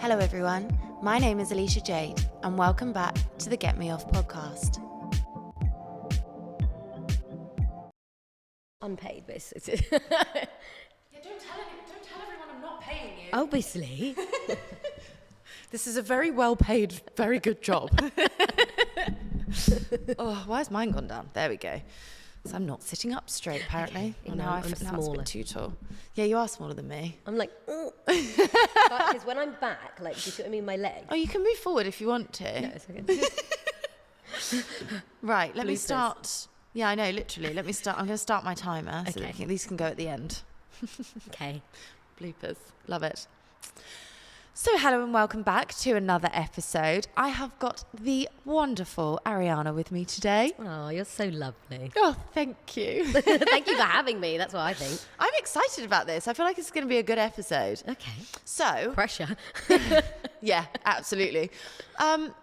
Hello everyone, my name is Alicia Jade and welcome back to the Get Me Off podcast. Unpaid, basis. Yeah, don't tell everyone I'm not paying you. Obviously. This is a very well paid, very good job. Oh, why has mine gone down? There we go. So I'm not sitting up straight apparently. Okay. Now I'm it's a smaller. bit too tall. Yeah, you are smaller than me. I'm like, because when I'm back, like, do you see what I mean? My leg. Oh, you can move forward if you want to. No, it's okay. Right, let me Bloopers. start. Yeah, I know, literally. Let me start. I'm going to start my timer so Okay. that these can go at the end. Okay. Bloopers. Love it. So hello and welcome back to another episode. I have got the wonderful Aryana with me today. Oh, you're so lovely. Oh, thank you. Thank you for having me. That's what I think. I'm excited about this. I feel like it's going to be a good episode. Okay. So, Pressure. yeah, absolutely.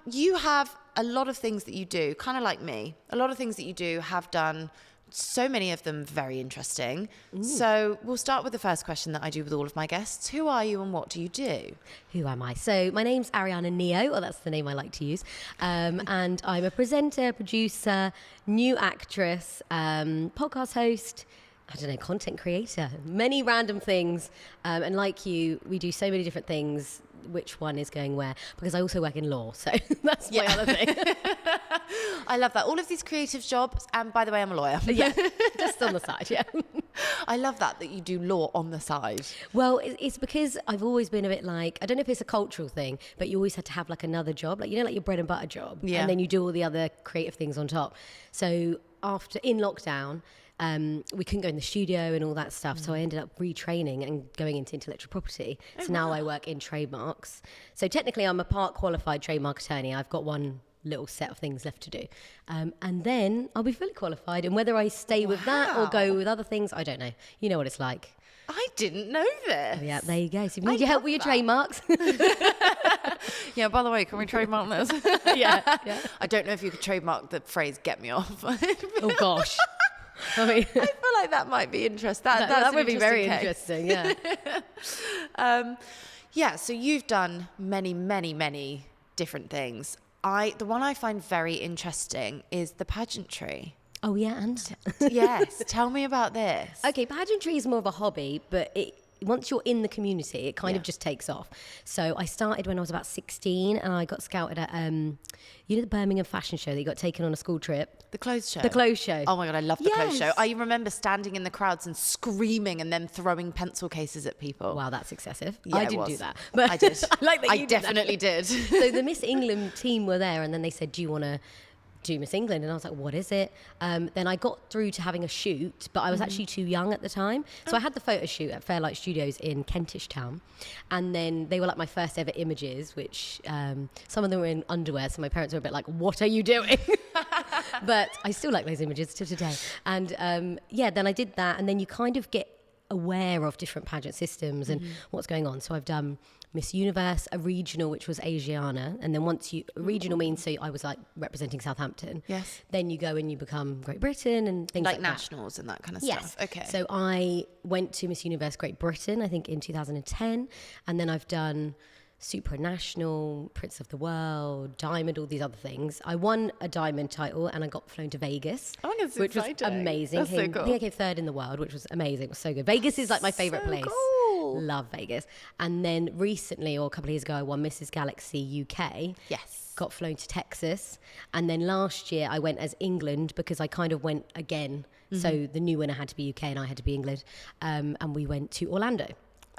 You have a lot of things that you do, kind of like me. A lot of things that you do have done, so many of them very interesting. So we'll start with the first question that I do with all of my guests. Who are you and what do you do? Who am I? So my name's Aryana Neo, or that's the name I like to use. And I'm a presenter, producer, new actress, podcast host, I don't know, content creator, many random things. And like you, we do so many different things. Which one is going where? Because I also work in law, so that's my other thing. I love that. All of these creative jobs, and by the way, I'm a lawyer. Yeah, just on the side, yeah. I love that you do law on the side. Well, it's because I've always been a bit like, I don't know if it's a cultural thing, but you always had to have like another job, like, you know, like your bread and butter job. Yeah. And then you do all the other creative things on top. So in lockdown, we couldn't go in the studio and all that stuff. So I ended up retraining and going into intellectual property. So now I work in trademarks. So technically I'm a part qualified trademark attorney. I've got one little set of things left to do. And then I'll be fully qualified. And whether I stay with that or go with other things, I don't know. You know what it's like. I didn't know this. Yeah, there you go. So if you need your help with your trademarks. Yeah, by the way, can we trademark this? yeah. I don't know if you could trademark the phrase "get me off." Oh, gosh. I mean, I feel like that might be interesting. that an would be very interesting interesting, yeah. Yeah, so you've done many different things. The one I find very interesting is the pageantry. Oh, yeah, and? Yes, tell me about this. Okay, pageantry is more of a hobby, but once you're in the community, it kind of just takes off. So I started when I was about 16 and I got scouted at, you know, the Birmingham fashion show that you got taken on a school trip? The clothes show. The clothes show. Oh my God, I love the clothes show. Yes. I remember standing in the crowds and screaming and then throwing pencil cases at people. Wow, that's excessive. Yeah, I it didn't was. do that. But I did. I like that I you did that. definitely did. So the Miss England team were there and then they said, do you want to do Miss England? And I was like, what is it? Then I got through to having a shoot, but I was actually too young at the time. So I had the photo shoot at Fairlight Studios in Kentish Town. And then they were like my first ever images, which some of them were in underwear. So my parents were a bit like, what are you doing? But I still like those images to today. And then I did that. And then you kind of get aware of different pageant systems and what's going on. So I've done Miss Universe, a regional, which was Aryana. And then regional means, so I was like representing Southampton. Yes. Then you go and you become Great Britain and things like that. nationals and that kind of stuff. Okay. So I went to Miss Universe Great Britain, I think in 2010. And then I've done Supranational, Prince of the World, Diamond, all these other things. I won a Diamond title and I got flown to Vegas. Oh, that's which exciting. was amazing. That's so cool. I think I came third in the world, which was amazing. It was so good. Vegas is like my favorite So place. cool. Love Vegas. And then recently, or a couple of years ago, I won Mrs. Galaxy UK. Yes. Got flown to Texas. And then last year I went as England because I kind of went again. So the new winner had to be UK and I had to be England. And we went to Orlando.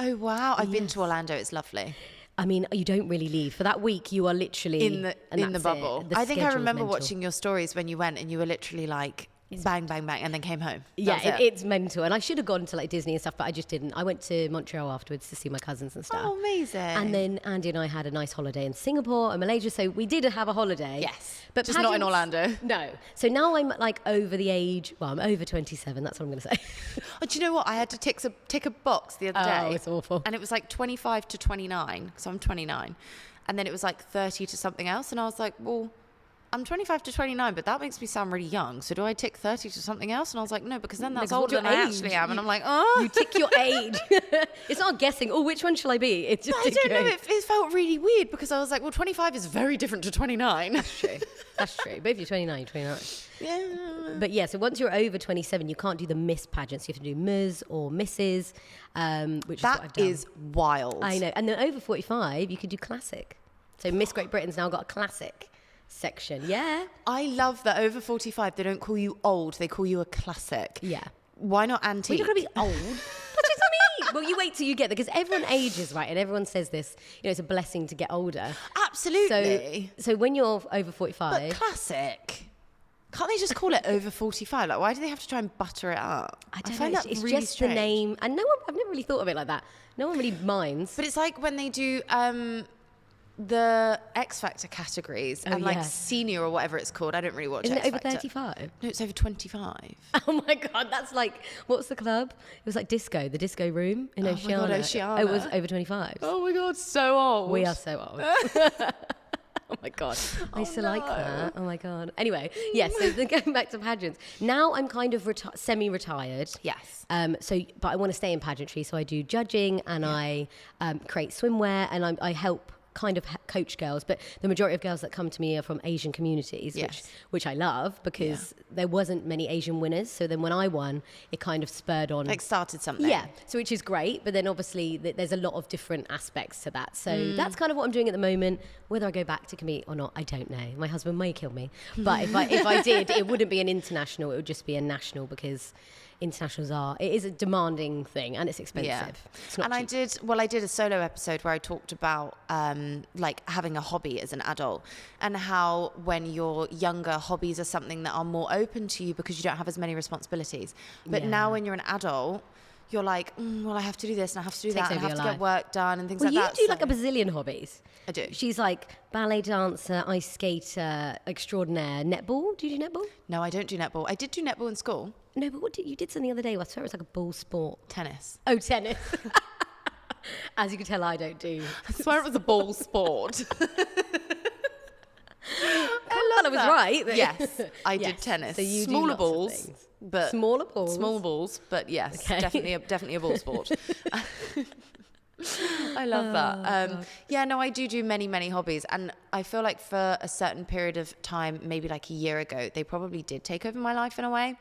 Oh, wow. I've been to Orlando. It's lovely. I mean, you don't really leave. For that week, you are literally In the bubble. The I think I schedule's remember mental. watching your stories when you went and you were literally like bang, bang, bang, and then came home. Yeah, That was it's mental. And I should have gone to like Disney and stuff, but I just didn't. I went to Montreal afterwards to see my cousins and stuff. Oh, amazing. And then Andy and I had a nice holiday in Singapore and Malaysia. So we did have a holiday. Yes. But Just not in Orlando. No. So now I'm like over the age, well, I'm over 27. That's what I'm going to say. Oh, do you know what? I had to tick a box the other day. Oh, it's awful. And it was like 25 to 29, so I'm 29. And then it was like 30 to something else. And I was like, well, I'm 25 to 29, but that makes me sound really young. So do I tick 30 to something else? And I was like, no, because then that's older than I actually am. And I'm like, oh. You tick your age. It's not guessing, oh, which one shall I be? It's just I don't know. It felt really weird because I was like, well, 25 is very different to 29. That's true. That's true. But if you're 29, you're 29. Yeah. But yeah, so once you're over 27, you can't do the Miss pageants. You have to do Ms. or Mrs., which is what I've done. That is wild. I know. And then over 45, you could do classic. So Miss Great Britain's now got a classic section. Yeah. I love that over 45, they don't call you old, they call you a classic. Yeah. Why not antique? We're not going to be old. That's just me. Well, you wait till you get there, because everyone ages, right? And everyone says this, it's a blessing to get older. Absolutely. So when you're over 45... But classic. Can't they just call it over 45? Like, why do they have to try and butter it up? I don't find know. that It's really just strange. the name. And I've never really thought of it like that. No one really minds. But it's like when they do the X Factor categories and like senior or whatever it's called. I don't really watch Isn't X it over Factor. 35? No, it's over 25. Oh my God, that's like, what's the club? It was like disco, the disco room in Oceana. God, Oceana. Oh, it was over 25. Oh my God, so old. We are so old. Oh my God. I used to like that. Oh my God. Anyway, yes, so then going back to pageants. Now I'm kind of semi-retired. Yes. But I want to stay in pageantry. So I do judging and I create swimwear and I help kind of coach girls, but the majority of girls that come to me are from Asian communities, which I love because there wasn't many Asian winners. So then when I won, it kind of spurred on. Like started something. Yeah, so which is great, but then obviously there's a lot of different aspects to that. So that's kind of what I'm doing at the moment. Whether I go back to compete or not, I don't know. My husband may kill me, but if I did, it wouldn't be an international, it would just be a national because internationals it is a demanding thing and it's expensive. Yeah. It's not cheap. I did a solo episode where I talked about like having a hobby as an adult and how when you're younger, hobbies are something that are more open to you because you don't have as many responsibilities. But now when you're an adult, you're like, well, I have to do this and I have to do that and I have to get work done and things like that. Well, you do like a bazillion hobbies. I do. She's like ballet dancer, ice skater, extraordinaire, netball. Do you do netball? No, I don't do netball. I did do netball in school. No, but you did something the other day. I swear it was like a ball sport. Tennis. Oh, tennis. As you can tell, I don't do. I swear it was a ball sport. I was right. But yes, I did tennis. So you smaller do lots balls, of things. but Smaller balls. Small balls, but yes, Okay. definitely a ball sport. I love that. Yeah, no, I do many hobbies, and I feel like for a certain period of time, maybe like a year ago, they probably did take over my life in a way,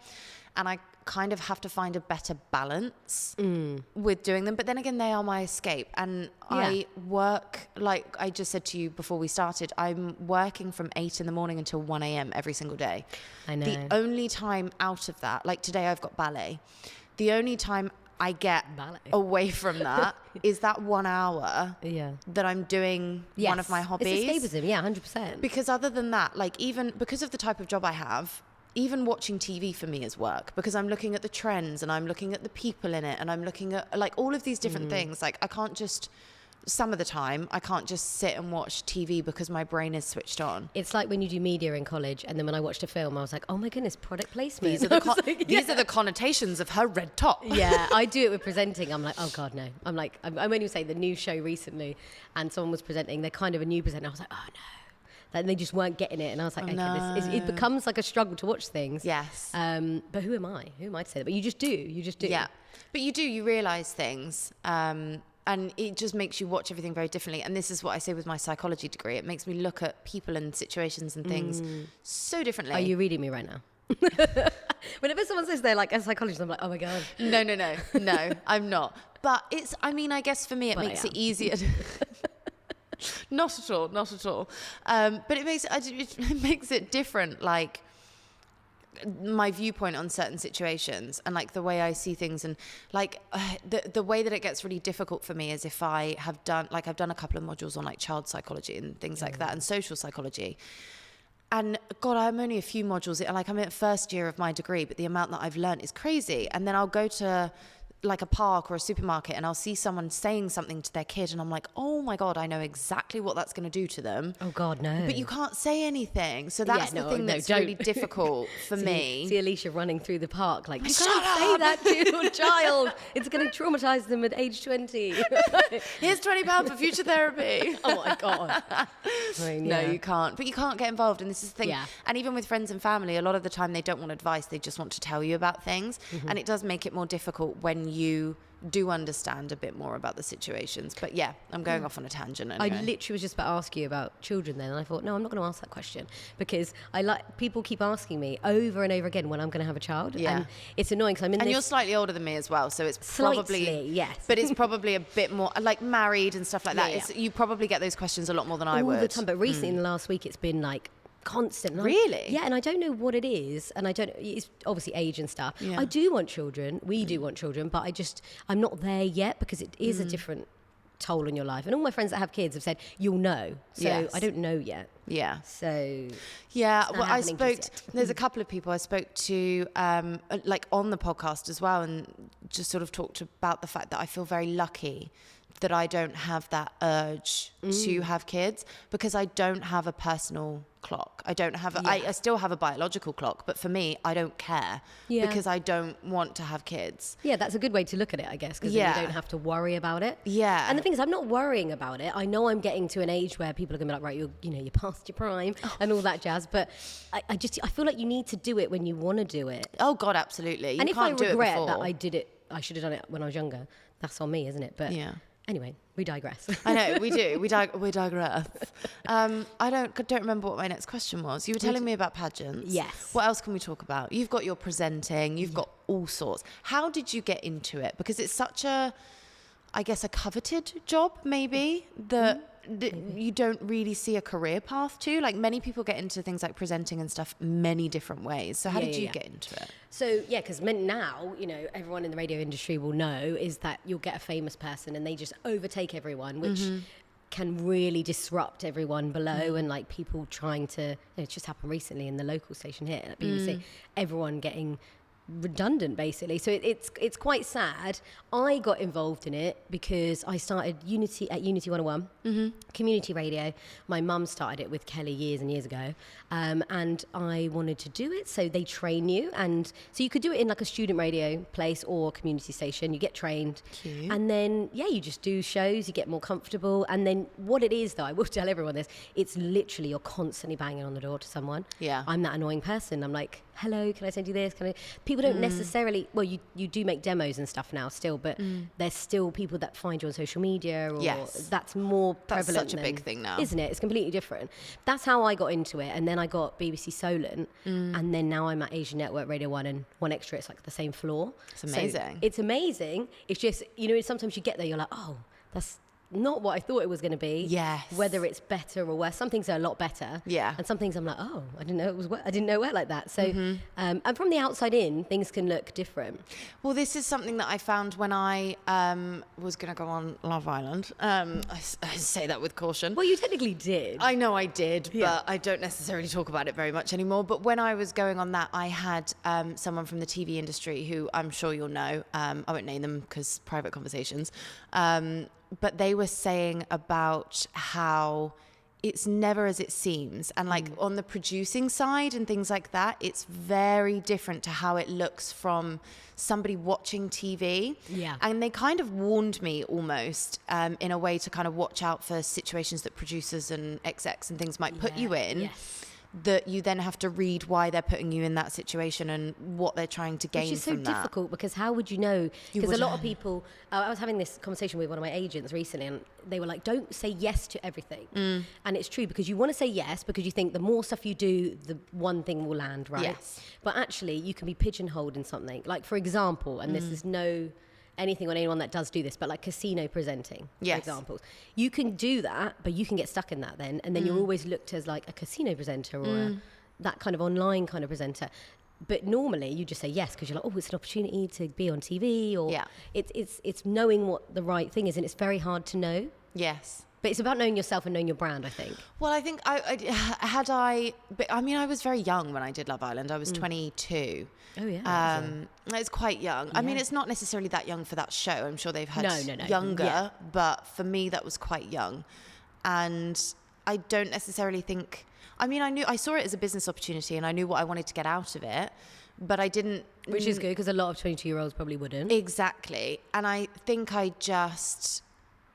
and I kind of have to find a better balance with doing them. But then again, they are my escape, and I work, like I just said to you before we started, I'm working from 8 in the morning until 1 a.m. every single day. I know. The only time out of that, like today I've got ballet, the only time I get away from that is that 1 hour that I'm doing one of my hobbies. It's escapism, 100%. Because other than that, like even because of the type of job I have, even watching TV for me is work because I'm looking at the trends and I'm looking at the people in it and I'm looking at like all of these different things. Like I can't just, some of the time, I can't just sit and watch TV because my brain is switched on. It's like when you do media in college and then when I watched a film, I was like, oh my goodness, product placement. These are the connotations of her red top. Yeah, I do it with presenting. I'm like, oh God, no. I'm like, I'm only saying the new show recently and someone was presenting, they're kind of a new presenter. I was like, oh no. Like they just weren't getting it. And I was like, it becomes like a struggle to watch things. Yes. But who am I? Who am I to say that? But you just do. Yeah. But you realise things. And it just makes you watch everything very differently. And this is what I say with my psychology degree. It makes me look at people and situations and things so differently. Are you reading me right now? Whenever someone says they're like a psychologist, I'm like, oh my God. No, I'm not. But I guess for me, it makes it easier. Not at all. But it makes it different, like my viewpoint on certain situations and like the way I see things and like the way that it gets really difficult for me is if I've done a couple of modules on like child psychology and things like that and social psychology. And God, I'm only a few modules, like I'm in first year of my degree, but the amount that I've learned is crazy. And then I'll go to like a park or a supermarket and I'll see someone saying something to their kid and I'm like, oh my God, I know exactly what that's going to do to them. Oh God, no. But you can't say anything. So that's the thing that's really difficult for me. See Alicia running through the park like, you Shut can't up! say that to your child. It's going to traumatize them at age 20. Here's £20 for future therapy. Oh my God. I mean, No, you can't. But you can't get involved. And this is the thing. Yeah. And even with friends and family, a lot of the time they don't want advice. They just want to tell you about things. And it does make it more difficult when you do understand a bit more about the situations. But yeah, I'm going off on a tangent anyway. I literally was just about to ask you about children then, and I thought, no, I'm not going to ask that question because people keep asking me over and over again when I'm going to have a child. Yeah. And it's annoying because I'm in And this... you're slightly older than me as well, so it's Slightly, probably... yes. But it's probably a bit more, like married and stuff like that. Yeah. It's, you probably get those questions a lot more than I would. All the time, but recently in the last week, it's been like constant. And Really? Yeah, and I don't know what it is, and it's obviously age and stuff. Yeah. I do want children, we do want children, but I'm not there yet because it is a different toll on your life. And all my friends that have kids have said, you'll know. So Yes. I don't know yet. Yeah. So yeah, it's not well, I happening spoke. just yet. There's a couple of people I spoke to, like on the podcast as well, and just sort of talked about the fact that I feel very lucky that I don't have that urge to have kids because I don't have a personal clock. I don't have. I still have a biological clock, but for me, I don't care because I don't want to have kids. Yeah, that's a good way to look at it, I guess, because then you don't have to worry about it. Yeah. And the thing is, I'm not worrying about it. I know I'm getting to an age where people are going to be like, right, you're past your prime and all that jazz. But I feel like you need to do it when you want to do it. Oh God, absolutely. You And if I can't do it regret before. that I did it, I should have done it when I was younger. That's on me, isn't it? But Yeah. anyway, we digress. I know, we do. We digress. I don't remember what my next question was. You were telling me about pageants. Yes. What else can we talk about? You've got your presenting. You've got all sorts. How did you get into it? Because it's such a coveted job, maybe, that you don't really see a career path to. Like many people get into things like presenting and stuff many different ways. So how did you get into it? So, yeah, because now, everyone in the radio industry will know is that you'll get a famous person and they just overtake everyone, which can really disrupt everyone below and like people trying to, it just happened recently in the local station here at BBC, everyone getting redundant basically. So it's quite sad. I got involved in it because I started Unity 101, community radio. My mum started it with Kelly years and years ago, and I wanted to do it. So they train you, and so you could do it in like a student radio place or a community station. You get trained. Cute. And then you just do shows. You get more comfortable. And then what it is, though, I will tell everyone this: it's literally you're constantly banging on the door to someone. Yeah. I'm that annoying person. I'm like, hello, can I send you this? People don't necessarily, well, you do make demos and stuff now still, but there's still people that find you on social media, or that's more prevalent. That's such a big thing now. Isn't it? It's completely different. That's how I got into it. And then I got BBC Solent, and then now I'm at Asian Network Radio 1 and One Extra. It's like the same floor. It's amazing. So it's amazing. It's just, sometimes you get there, you're like, oh, that's not what I thought it was going to be. Yes. Whether it's better or worse. Some things are a lot better. Yeah. And some things I'm like, oh, I didn't know it was wet. I didn't know it went like that. So, and from the outside in, things can look different. Well, this is something that I found when I was going to go on Love Island. I say that with caution. Well, you technically did. I know I did, but I don't necessarily talk about it very much anymore. But when I was going on that, I had someone from the TV industry who I'm sure you'll know. I won't name them because private conversations. But they were saying about how it's never as it seems. And like on the producing side and things like that, it's very different to how it looks from somebody watching TV. Yeah. And they kind of warned me almost in a way to kind of watch out for situations that producers and execs and things might put you in. Yes. That you then have to read why they're putting you in that situation and what they're trying to gain Which is so from that. difficult because how would you know? Because a lot of people, I was having this conversation with one of my agents recently and they were like, don't say yes to everything. And it's true because you want to say yes because you think the more stuff you do, the one thing will land, right? Yes. But actually you can be pigeonholed in something. Like for example, and this is no anything on anyone that does do this, but like casino presenting, for example. You can do that, but you can get stuck in that then. And then you're always looked as like a casino presenter or that kind of online kind of presenter. But normally you just say yes because you're like, oh, it's an opportunity to be on TV or it's knowing what the right thing is. And it's very hard to know. Yes. But it's about knowing yourself and knowing your brand, I think. Well, I think I was very young when I did Love Island. I was 22. Oh, yeah. It's quite young. I mean, it's not necessarily that young for that show. I'm sure they've had younger, Yeah. but for me, that was quite young. And I don't necessarily think, I saw it as a business opportunity and I knew what I wanted to get out of it, but I didn't. Which is good because a lot of 22-year-olds probably wouldn't. Exactly. And I think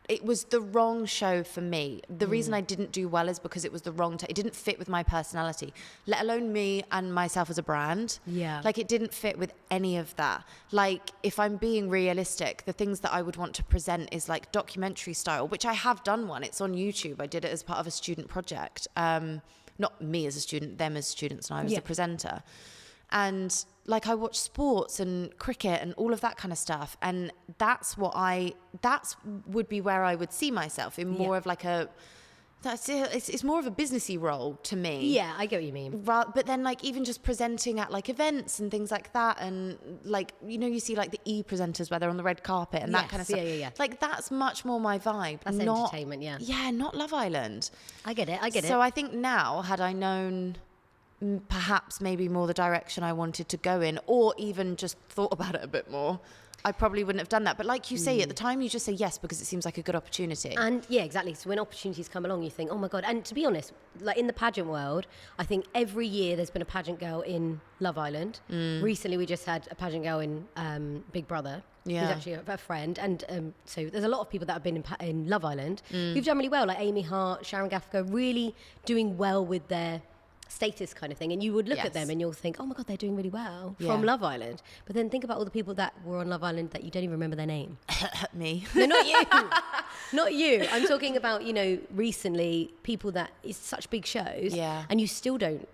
it was the wrong show for me. The reason I didn't do well is because it was the wrong it didn't fit with my personality, let alone me and myself as a brand. Yeah. Like, it didn't fit with any of that. Like, if I'm being realistic, the things that I would want to present is like documentary style, which I have done one. It's on YouTube. I did it as part of a student project. Not me as a student, them as students, and I was the presenter. And like, I watch sports and cricket and all of that kind of stuff. And that would be where I would see myself in more of like it's more of a businessy role to me. Yeah, I get what you mean. But then, like, even just presenting at like events and things like that, and like, you see like the presenters where they're on the red carpet and that kind of stuff. Yeah. Like, that's much more my vibe. That's entertainment, yeah. Yeah, not Love Island. I get it. So I think now, had I known perhaps maybe more the direction I wanted to go in, or even just thought about it a bit more, I probably wouldn't have done that. But like you say, at the time you just say yes because it seems like a good opportunity. And yeah, exactly. So when opportunities come along, you think, oh my God. And to be honest, like in the pageant world, I think every year there's been a pageant girl in Love Island. Recently we just had a pageant girl in Big Brother. Who's actually a friend. And so there's a lot of people that have been in Love Island who've done really well, like Amy Hart, Sharon Gaffigan, really doing well with their status kind of thing. And you would look at them and you'll think, oh my God, they're doing really well from Love Island. But then think about all the people that were on Love Island that you don't even remember their name. Me. No, not you. Not you. I'm talking about, recently people that is such big shows and you still don't.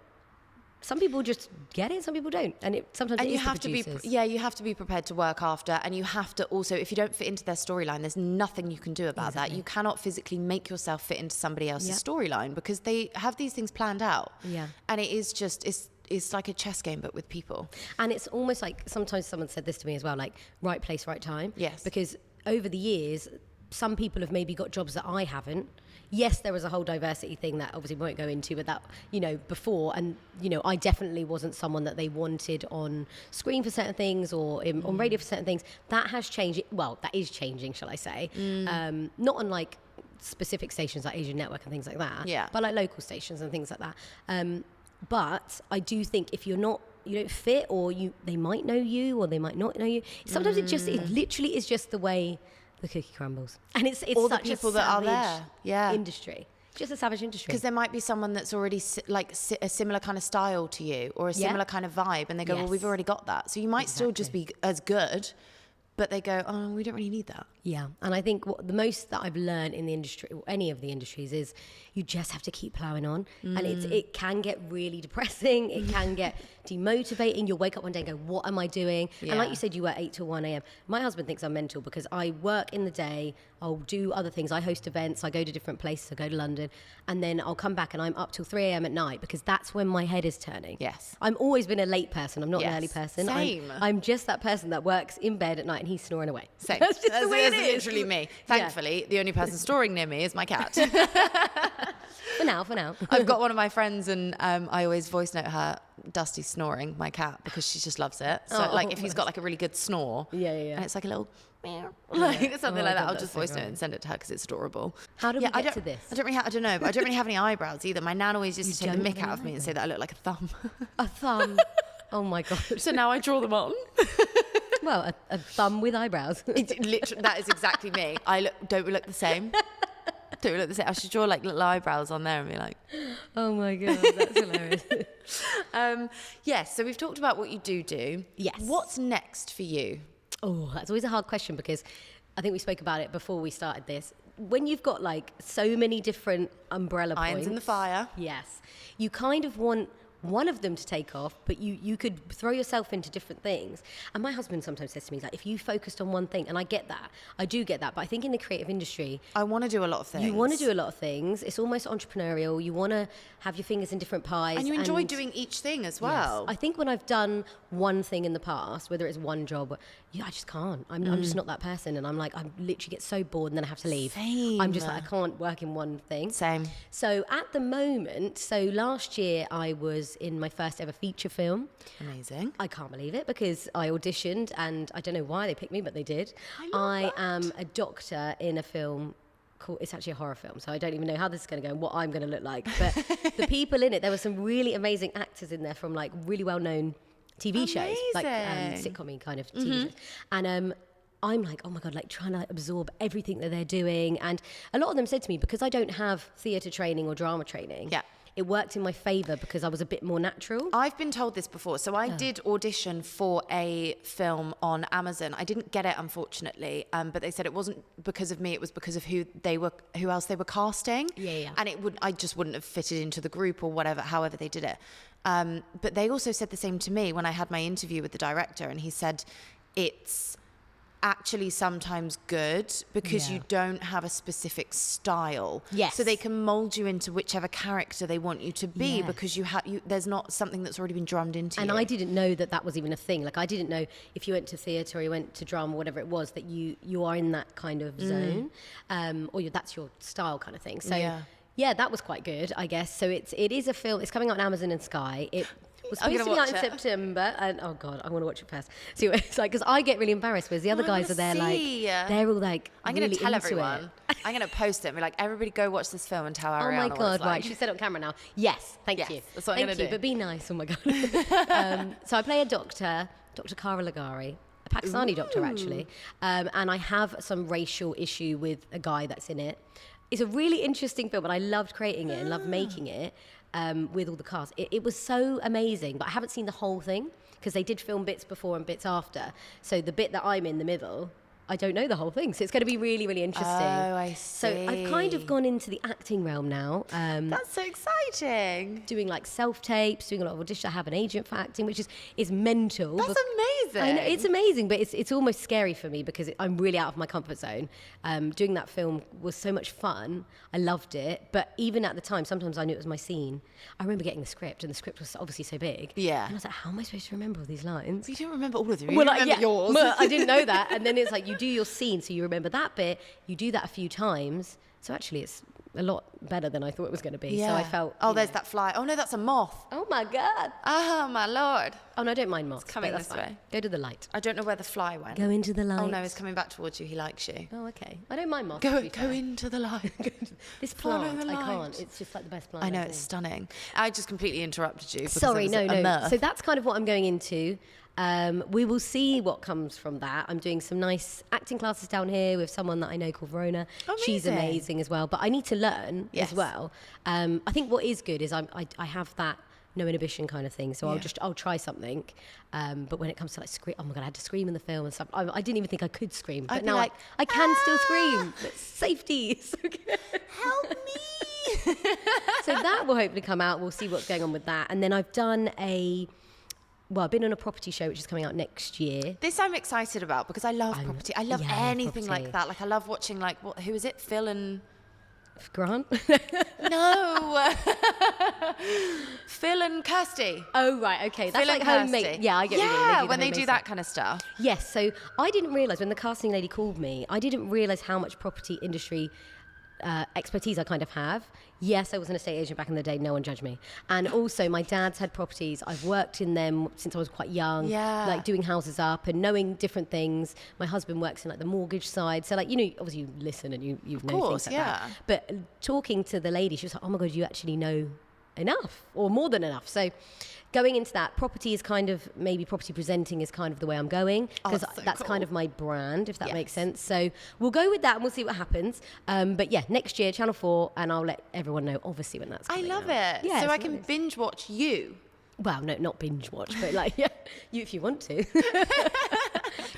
Some people just get it, some people don't. And sometimes you have to you have to be prepared to work after, and you have to also, if you don't fit into their storyline, there's nothing you can do about that. You cannot physically make yourself fit into somebody else's storyline because they have these things planned out. Yeah. And it is just, it's like a chess game, but with people. And it's almost like, sometimes someone said this to me as well, like right place, right time. Yes. Because over the years, some people have maybe got jobs that I haven't. Yes, there was a whole diversity thing that obviously we won't go into, but that, before, and, I definitely wasn't someone that they wanted on screen for certain things or on radio for certain things. That has changed. Well, that is changing, shall I say. Not on like specific stations like Asian Network and things like that, but like local stations and things like that. But I do think if you don't fit, or they might know you or they might not know you, sometimes it literally is just the way the cookie crumbles. And it's all such the people a that are there. industry. Just a savage industry. Because there might be someone that's already a similar kind of style to you, or a similar kind of vibe, and they go, well, we've already got that. So you might still just be as good, but they go, oh, we don't really need that. Yeah. And I think the most that I've learned in the industry, or any of the industries, is you just have to keep plowing on. And it can get really depressing. It can get demotivating. You'll wake up one day and go, what am I doing? Yeah. And like you said, you work 8 to 1 a.m. My husband thinks I'm mental because I work in the day. I'll do other things. I host events. I go to different places. I go to London. And then I'll come back and I'm up till 3 a.m. at night because that's when my head is turning. Yes. I'm always been a late person. I'm not an early person. Same. I'm just that person that works in bed at night and he's snoring away. Same. That's just the way it is. Literally me. Thankfully, the only person snoring near me is my cat. For now. I've got one of my friends, and I always voice note her Dusty snoring, my cat, because she just loves it. So if he's got like a really good snore, and it's like a little meow, like something like that, I'll just voice note and send it to her because it's adorable. How do we get to this? I don't know, but I don't really have any eyebrows either. My nan always used to take the mick out of me and say that I look like a thumb. A thumb. Oh my God. So now I draw them on. Well, a thumb with eyebrows. That is exactly me. Don't we look the same? Don't we look the same? I should draw like little eyebrows on there and be like, oh my God, that's hilarious. Yes, so we've talked about what you do. Yes. What's next for you? Oh, that's always a hard question because I think we spoke about it before we started this. When you've got like so many different umbrella points. Irons in the fire. Yes. You kind of want one of them to take off, but you could throw yourself into different things. And my husband sometimes says to me, like, if you focused on one thing, and I get that, I do get that, but I think in the creative industry, I want to do a lot of things. you want to do a lot of things. It's almost entrepreneurial. You want to have your fingers in different pies. And you enjoy doing each thing as well. Yes. I think when I've done one thing in the past, whether it's one job, I just can't. I'm just not that person. And I'm like, I literally get so bored and then I have to leave. Same. I'm just like, I can't work in one thing. Same. So at the moment, last year I was in my first ever feature film. Amazing. I can't believe it because I auditioned and I don't know why they picked me, but they did. I am a doctor in a film. It's actually a horror film, so I don't even know how this is going to go and what I'm going to look like. But the people in it, there were some really amazing actors in there from like really well-known TV shows, like sitcom-y kind of TV shows. And I'm like, oh my God, like trying to absorb everything that they're doing. And a lot of them said to me, because I don't have theatre training or drama training, it worked in my favour because I was a bit more natural. I've been told this before. So I did audition for a film on Amazon. I didn't get it, unfortunately, but they said it wasn't because of me. It was because of who else they were casting. Yeah. And I just wouldn't have fitted into the group or whatever, however they did it. But they also said the same to me when I had my interview with the director, and he said it's actually sometimes good because you don't have a specific style. Yes. So they can mold you into whichever character they want you to be because there's not something that's already been drummed into you. And I didn't know that was even a thing. Like I didn't know if you went to theatre or you went to drama, whatever it was, that you are in that kind of zone, or that's your style kind of thing. So yeah, that was quite good, I guess. So it is a film. It's coming out on Amazon and Sky. It was supposed to be out in September, and oh God, I want to watch it first. See what it's like, because I get really embarrassed, whereas the other guys are there like, they're all like, I'm really going to tell into everyone. I'm going to post it and be like, everybody go watch this film and tell Aryana. Oh my what God, it's like. right, she said it on camera now. Yes, thank you. That's what I'm going to do. But be nice, oh my God. So I play a doctor, Dr. Cara Ligari, a Pakistani doctor actually, and I have some racial issue with a guy that's in it. It's a really interesting film, and I loved creating it and loved making it. With all the cast. It was so amazing, but I haven't seen the whole thing because they did film bits before and bits after. So the bit that I'm in the middle, I don't know the whole thing. So it's going to be really, really interesting. Oh, I see. So I've kind of gone into the acting realm now. That's so exciting. Doing like self-tapes, doing a lot of auditions. I have an agent for acting, which is mental. That's amazing. I know, it's amazing, but it's almost scary for me because I'm really out of my comfort zone. Doing that film was so much fun. I loved it. But even at the time, sometimes I knew it was my scene. I remember getting the script, and the script was obviously so big. Yeah. And I was like, how am I supposed to remember all these lines? You don't remember all of them. You Well, remember yours. Well, I didn't know that. And then it's like, you do your scene, so you remember that bit. You do that a few times. So actually, it's a lot better than I thought it was going to be. Yeah. So I felt... there's that fly. Oh, no, that's a moth. Oh, my God. Oh, my Lord. Oh, no, I don't mind moths. It's coming but that's this fine. way. Go to the light. I don't know where the fly went. Go into the light. Oh, no, he's coming back towards you. He likes you. Oh, okay. I don't mind moths. Go to be fair. into the light. This Follow plant, the I light. can't. It's just like the best plant. I know, I've it's seen. stunning. I just completely interrupted you. Because Sorry, there was no. a mirth. So that's kind of what I'm going into. We will see what comes from that. I'm doing some nice acting classes down here with someone that I know called Verona. She's amazing as well. But I need to learn as well. I think what is good is I have that no inhibition kind of thing. So I'll try something. But when it comes to like scream, oh my God, I had to scream in the film and stuff. I didn't even think I could scream. But now like, I can still scream. It's safety. It's so good. Help me. So that will hopefully come out. We'll see what's going on with that. And then I've done I've been on a property show which is coming out next year. This I'm excited about because I love property. I love anything property. like that. Like I love watching who is it? Phil and... Grant? No. Phil and Kirsty. Oh, right, okay. That's Phil like and homemade. Kirsty. Yeah, I get what you mean. Yeah, do when the they do homemade that stuff. kind of stuff. Yes, so I didn't realise when the casting lady called me, I didn't realise how much property industry expertise I kind of have. Yes, I was an estate agent back in the day. No one judged me. And also, my dad's had properties. I've worked in them since I was quite young. Yeah. Like doing houses up and knowing different things. My husband works in like the mortgage side. So like, obviously you listen and you know things like that. But talking to the lady, she was like, oh my God, you actually know enough or more than enough. So going into that, property is kind of, maybe property presenting is kind of the way I'm going because that's kind of my brand, if that makes sense. So we'll go with that and we'll see what happens. But yeah, next year, Channel 4, and I'll let everyone know, obviously, when that's coming I love out. it. Yeah, so I can binge watch you. Well, no, not binge watch, but like, yeah, you if you want to.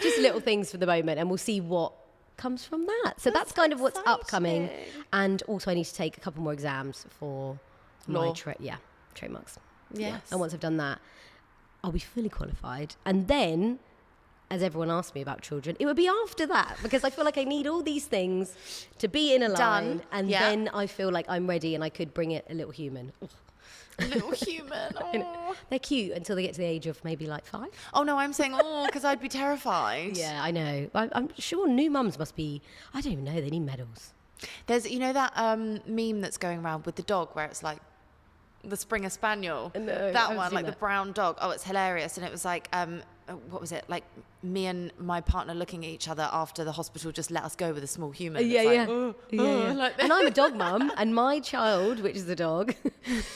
Just little things for the moment, and we'll see what comes from that. So that's kind of what's upcoming. And also I need to take a couple more exams for Law. my trademarks. Yes. And once I've done that, I'll be fully qualified. And then, as everyone asked me about children, it would be after that, because I feel like I need all these things to be in a line. And then I feel like I'm ready and I could bring it a little human. A little human. Oh. They're cute until they get to the age of maybe like 5. Oh, no, I'm saying, because I'd be terrified. Yeah, I know. I'm sure new mums must be, I don't even know, they need medals. There's, that meme that's going around with the dog where it's like the Springer Spaniel. No, that one, like the brown dog. Oh, it's hilarious. And it was like, what was it? Like me and my partner looking at each other after the hospital just let us go with a small human. Yeah, it's yeah. Like And I'm a dog mum, and my child, which is a dog,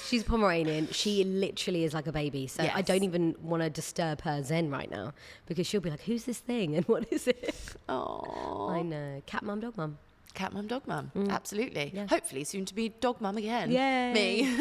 she's Pomeranian. She literally is like a baby. So I don't even want to disturb her zen right now, because she'll be like, who's this thing and what is it? Oh, I know. Cat mum, dog mum. Cat mum, dog mum. Absolutely. Yeah. Hopefully soon to be dog mum again. Yay. Me.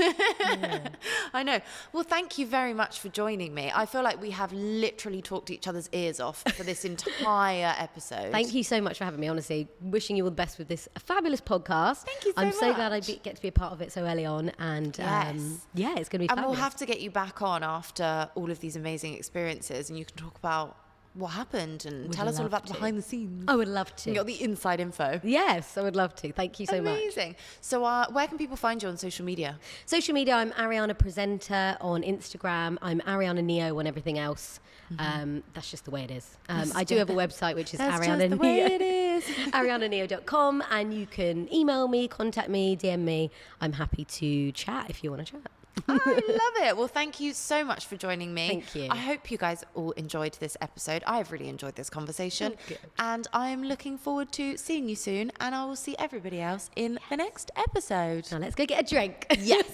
I know. Well, thank you very much for joining me. I feel like we have literally talked each other's ears off for this entire episode. Thank you so much for having me, honestly. Wishing you all the best with this fabulous podcast. Thank you so I'm much. so glad I get to be a part of it so early on. And Yes. yeah, it's going to be And fabulous. we'll have to get you back on after all of these amazing experiences, and you can talk about what happened and tell us all about the behind the scenes. I would love to. You got the inside info. Yes, I would love to. Thank you so much. Amazing. So where can people find you on social media? Social media, I'm Aryana Presenter on Instagram. I'm Aryana Neo on everything else. That's just the way it is. I do have a website, which is Aryana the way Neo. it is. AryanaNeo.com, and you can email me, contact me, DM me. I'm happy to chat if you want to chat. I love it. Well, thank you so much for joining me. Thank you. I hope you guys all enjoyed this episode. I've really enjoyed this conversation. Good. And I'm looking forward to seeing you soon. And I will see everybody else in the next episode. Now let's go get a drink. Yes.